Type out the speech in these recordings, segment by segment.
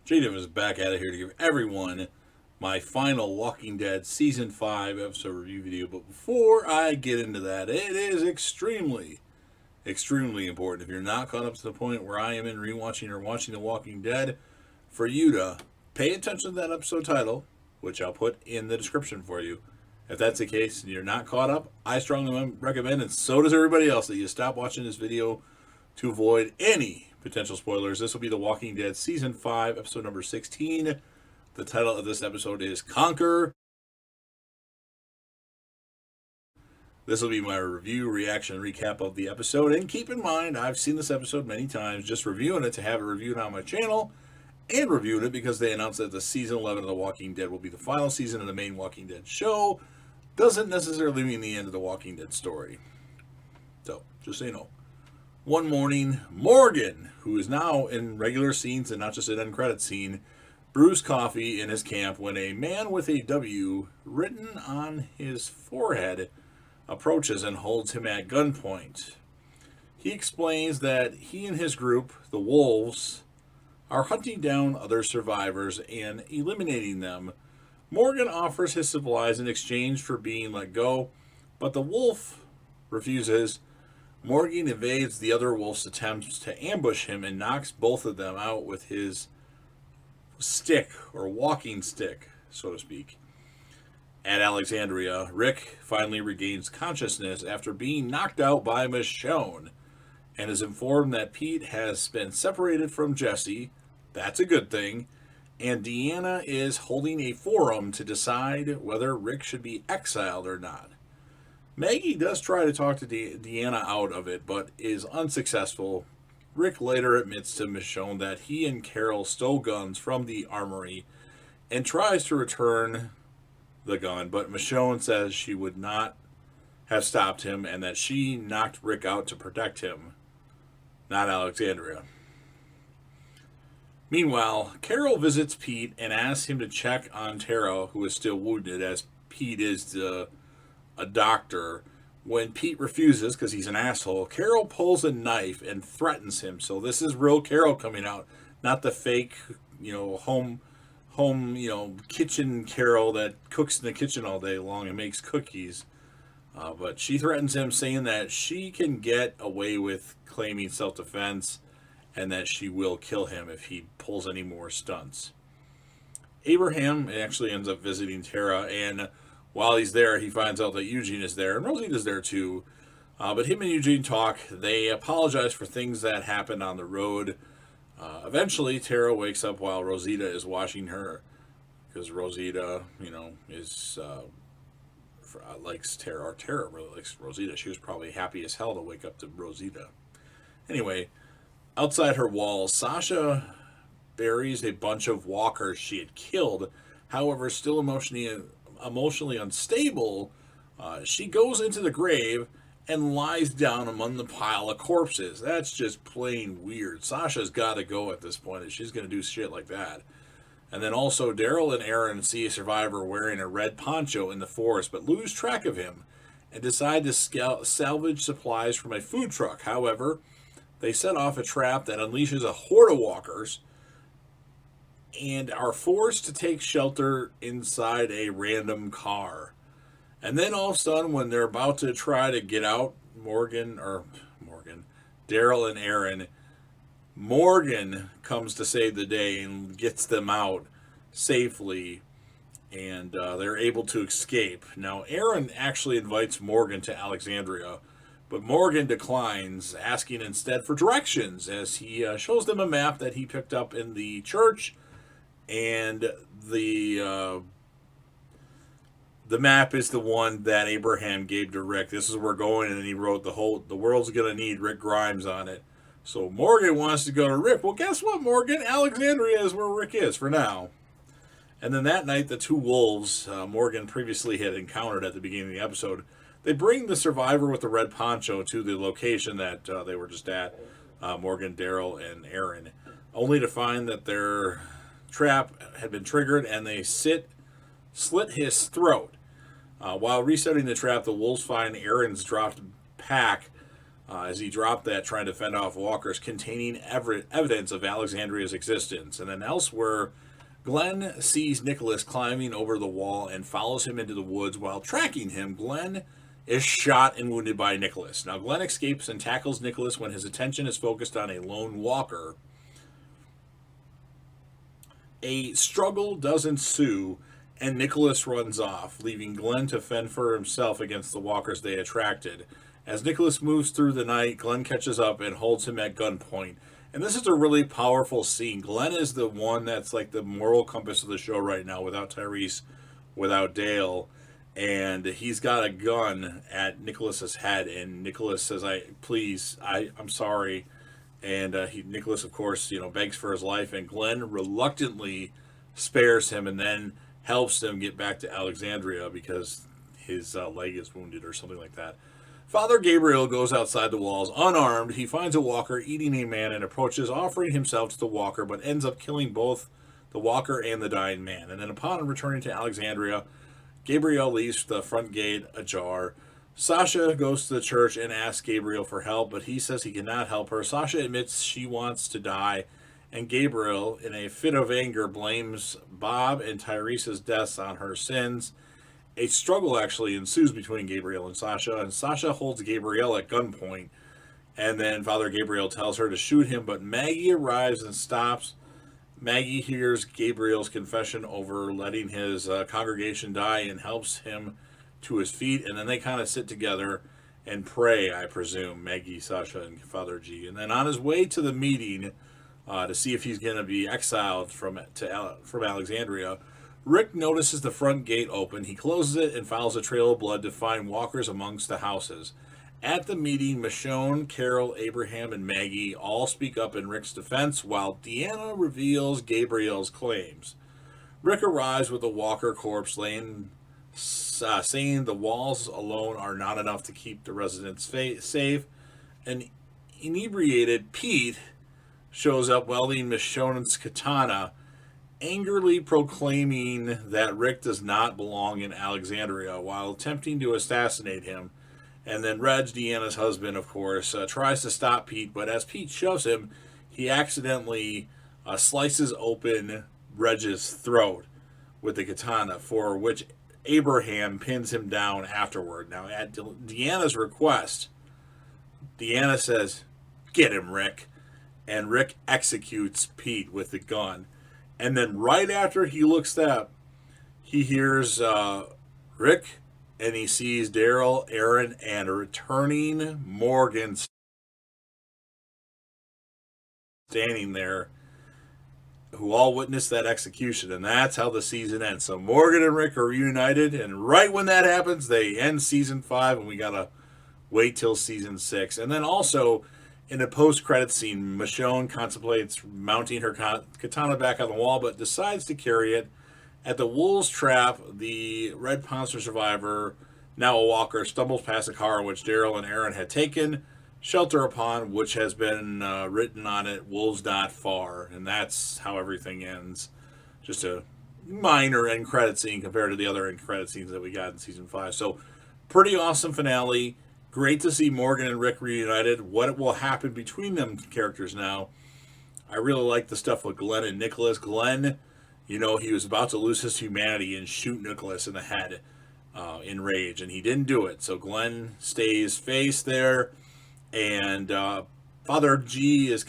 JDiv is back out of here to give everyone my final Walking Dead Season 5 episode review video. But before I get into that, it is extremely important, if you're not caught up to the point where I am in rewatching or watching The Walking Dead, for you to pay attention to that episode title, which I'll put in the description for you. If that's the case and you're not caught up, I strongly recommend, and so does everybody else, that you stop watching this video to avoid any potential spoilers. This will be The Walking Dead Season 5, episode number 16. The title of this episode is Conquer. This will be my review, reaction, recap of the episode. And keep in mind, I've seen this episode many times, just reviewing it to have it reviewed on my channel, and reviewing it because they announced that the season 11 of The Walking Dead will be the final season of the main Walking Dead show. Doesn't necessarily mean the end of the Walking Dead story. So, just so you know. One morning, Morgan, who is now in regular scenes and not just an end credit scene, brews coffee in his camp when a man with a W written on his forehead approaches and holds him at gunpoint. He explains that he and his group, the Wolves, are hunting down other survivors and eliminating them. Morgan offers his supplies in exchange for being let go, but the wolf refuses. Morgan evades the other wolf's attempts to ambush him and knocks both of them out with his stick, or walking stick, so to speak. At Alexandria, Rick finally regains consciousness after being knocked out by Michonne and is informed that Pete has been separated from Jesse. That's a good thing. And Deanna is holding a forum to decide whether Rick should be exiled or not. Maggie does try to talk to Deanna out of it, but is unsuccessful. Rick later admits to Michonne that he and Carol stole guns from the armory and tries to return the gun, but Michonne says she would not have stopped him and that she knocked Rick out to protect him, not Alexandria. Meanwhile, Carol visits Pete and asks him to check on Tara, who is still wounded, as Pete is a doctor. When Pete refuses because he's an asshole, Carol pulls a knife and threatens him. So this is real Carol coming out, not the fake, home, kitchen Carol that cooks in the kitchen all day long and makes cookies. But she threatens him, saying that she can get away with claiming self-defense and that she will kill him if he pulls any more stunts. Abraham actually ends up visiting Tara, and while he's there, he finds out that Eugene is there, and Rosita's there too. But him and Eugene talk. They apologize for things that happened on the road. Eventually, Tara wakes up while Rosita is washing her, because Rosita, is likes Tara, or Tara really likes Rosita. She was probably happy as hell to wake up to Rosita. Anyway, outside her walls, Sasha buries a bunch of walkers she had killed. However, still emotionally unstable, she goes into the grave and lies down among the pile of corpses. That's just plain weird. Sasha's got to go at this point if she's going to do shit like that. And then also, Daryl and Aaron see a survivor wearing a red poncho in the forest, but lose track of him and decide to salvage supplies from a food truck. However, they set off a trap that unleashes a horde of walkers and are forced to take shelter inside a random car. And then all of a sudden, when they're about to try to get out, Daryl and Aaron, Morgan comes to save the day and gets them out safely, and they're able to escape. Now, Aaron actually invites Morgan to Alexandria, but Morgan declines, asking instead for directions, as he shows them a map that he picked up in the church, and the map is the one that Abraham gave to Rick. This is where we're going, and then he wrote the world's gonna need Rick Grimes on it. So Morgan wants to go to Rick. Well, guess what, Morgan? Alexandria is where Rick is for now. And then that night, the two wolves Morgan previously had encountered at the beginning of the episode, they bring the survivor with the red poncho to the location that they were just at, Morgan, Daryl, and Aaron, only to find that their trap had been triggered and they slit his throat. While resetting the trap, the wolves find Aaron's dropped pack as he dropped that trying to fend off walkers containing evidence of Alexandria's existence. And then elsewhere, Glenn sees Nicholas climbing over the wall and follows him into the woods. While tracking him, Glenn is shot and wounded by Nicholas. Now, Glenn escapes and tackles Nicholas when his attention is focused on a lone walker. A struggle does ensue, and Nicholas runs off, leaving Glenn to fend for himself against the walkers they attracted. As Nicholas moves through the night, Glenn catches up and holds him at gunpoint. And this is a really powerful scene. Glenn is the one that's like the moral compass of the show right now, without Tyrese, without Dale. And he's got a gun at Nicholas's head, and Nicholas says, I'm sorry. And Nicholas, of course, begs for his life, and Glenn reluctantly spares him and then helps him get back to Alexandria because his leg is wounded or something like that. Father Gabriel goes outside the walls unarmed. He finds a walker eating a man and approaches, offering himself to the walker, but ends up killing both the walker and the dying man. And then upon returning to Alexandria, Gabriel leaves the front gate ajar. Sasha goes to the church and asks Gabriel for help, but he says he cannot help her. Sasha admits she wants to die, and Gabriel, in a fit of anger, blames Bob and Tyrese's deaths on her sins. A struggle actually ensues between Gabriel and Sasha holds Gabriel at gunpoint, and then Father Gabriel tells her to shoot him, but Maggie arrives and stops. Maggie hears Gabriel's confession over letting his congregation die and helps him to his feet, and then they kind of sit together and pray, I presume, Maggie, Sasha, and Father G. And then on his way to the meeting to see if he's going to be exiled from Alexandria, Rick notices the front gate open. He closes it and follows a trail of blood to find walkers amongst the houses. At the meeting, Michonne, Carol, Abraham, and Maggie all speak up in Rick's defense, while Deanna reveals Gabriel's claims. Rick arrives with a walker corpse saying the walls alone are not enough to keep the residents safe. An inebriated Pete shows up wielding Michonne's katana, angrily proclaiming that Rick does not belong in Alexandria while attempting to assassinate him. And then Reg, Deanna's husband, of course, tries to stop Pete, but as Pete shoves him, he accidentally slices open Reg's throat with the katana, for which Abraham pins him down afterward. Now, at Deanna's request, Deanna says, "Get him, Rick." And Rick executes Pete with the gun. And then right after he looks up, he hears Rick, and he sees Daryl, Aaron, and a returning Morgan standing there, who all witnessed that execution. And that's how the season ends. So Morgan and Rick are reunited, and right when that happens, they end season 5, and we gotta wait till season 6. And then also, in a post-credit scene, Michonne contemplates mounting her katana back on the wall, but decides to carry it. At the Wolves Trap, the Red Monster survivor, now a walker, stumbles past a car which Daryl and Aaron had taken shelter upon, which has been written on it, Wolves Not Far. And that's how everything ends. Just a minor end credit scene compared to the other end credit scenes that we got in season 5. So, pretty awesome finale. Great to see Morgan and Rick reunited. What will happen between them characters now? I really like the stuff with Glenn and Nicholas. Glenn, he was about to lose his humanity and shoot Nicholas in the head in rage, and he didn't do it. So Glenn stays face there, and Father G and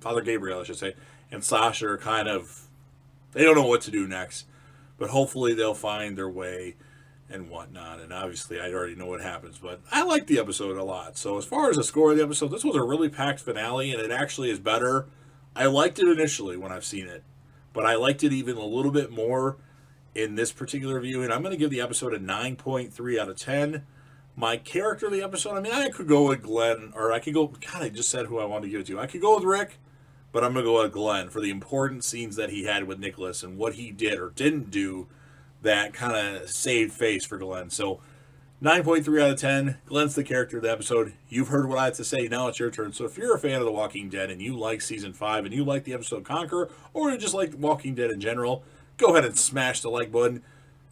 Father Gabriel, I should say, and Sasha are kind of, they don't know what to do next, but hopefully they'll find their way and whatnot. And obviously I already know what happens, but I like the episode a lot. So as far as the score of the episode, this was a really packed finale, and it actually is better. I liked it initially when I've seen it, but I liked it even a little bit more in this particular viewing. I'm going to give the episode a 9.3 out of 10. My character of the episode, I could go with Glenn, or I could go, God, I just said who I wanted to give it to. I could go with Rick, but I'm going to go with Glenn for the important scenes that he had with Nicholas and what he did or didn't do that kind of saved face for Glenn. So 9.3 out of 10. Glenn's the character of the episode. You've heard what I have to say. Now it's your turn. So if you're a fan of The Walking Dead and you like season 5 and you like the episode Conquer, or you just like The Walking Dead in general, go ahead and smash the like button.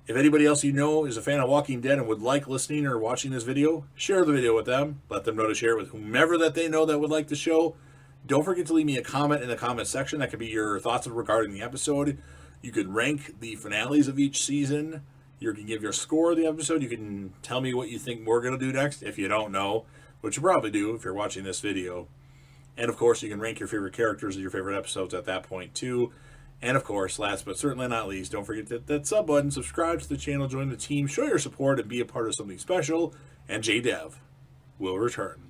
If anybody else you know is a fan of Walking Dead and would like listening or watching this video, share the video with them. Let them know to share it with whomever that they know that would like the show. Don't forget to leave me a comment in the comment section. That could be your thoughts regarding the episode. You could rank the finales of each season. You can give your score of the episode. You can tell me what you think we're going to do next if you don't know, which you probably do if you're watching this video. And of course, you can rank your favorite characters and your favorite episodes at that point too. And of course, last but certainly not least, don't forget that sub button, subscribe to the channel, join the team, show your support, and be a part of something special. And JDev will return.